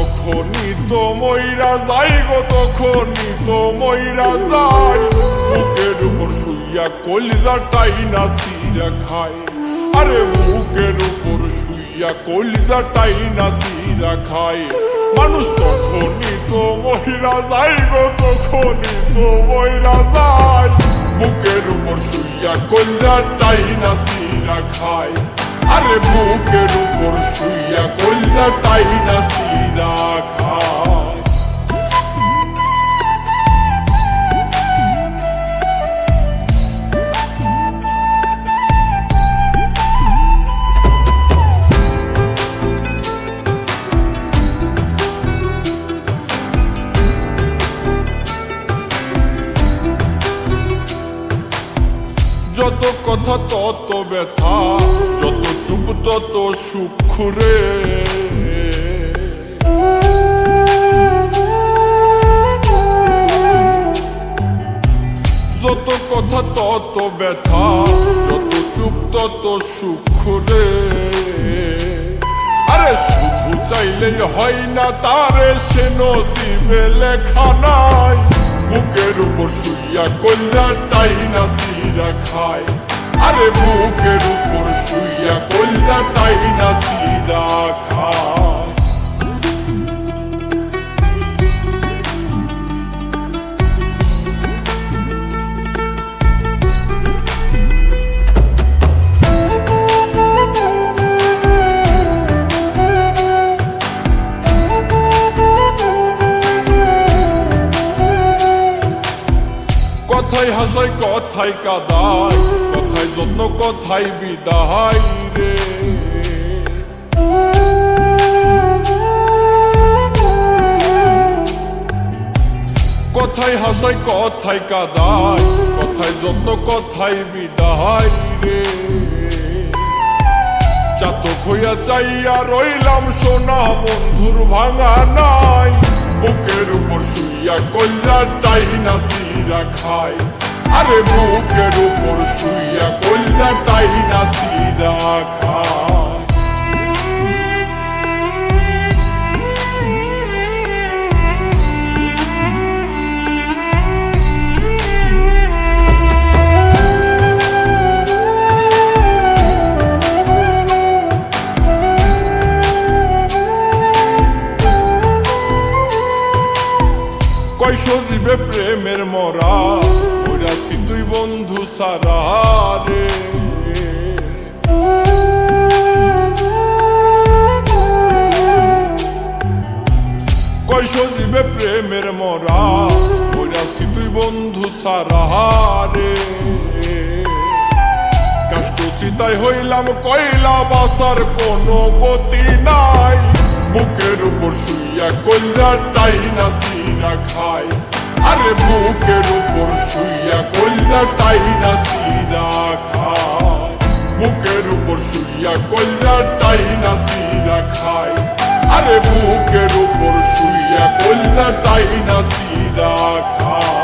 যখনই তো মইরা যাই গো তখনই তো মইরা যাই বুকের উপর শুইয়া কলিজাটাই না সিরা খায় আরে বুকের উপর শুইয়া কলিজাটাই না সিরা খায় মানুষ তখনই তো মইরা যাই গো তখনই তো মইরা যায় বুকের উপর শুইয়া কলিজাটাই না সিরা খায় আরে বুকের উপর শুইয়া কলিজাটাই না সিরা খায় যত কথা তত ব্যথা যত চুপ তত সুখ রে যত কথা তত ব্যথা যত চুপ তত সুখ রে আরে শুধু চাইলেই হয় না তারে সে নসিবে লেখা নাই বুকের উপর শুইয়া কলিজাটাই না সিরা খায় আরে বুকের উপর শুইয়া কলিজাটাই না সিরা খায় কথাই হাসাই কথাই কাদাই কথাই যত্ন কথাই বিদায় রে কথাই হাসাই কথাই কাদাই কথাই যত্ন কথাই বিদায় রে চাতক হইয়া চাইয়া রইলাম সোনা বন্ধুর ভাঙা নাই বুকের উপর শুইয়া কলিজাটাই না সিরা খায় আরে বুকের উপর শুইয়া কলিজাটাই না সিরা খায় কয় সজীবে প্রেমের মরা ওরাছি তুই বন্ধু সারা রে কয় সজীবে প্রেমের মরা ওরাছি তুই বন্ধু সারা রে কষ্ট চিতাই হইলাম কইলা বাসার কোনো গতি নাই বুকের উপর শুইয়া কলিজাটাই না সিরা খায় আরে বুকের উপর শুইয়া কলিজাটাই না সিরা খায় বুকের উপর শুইয়া কলিজাটাই না সিরা খায় আরে বুকের উপর শুইয়া কলিজাটাই না সিরা খায়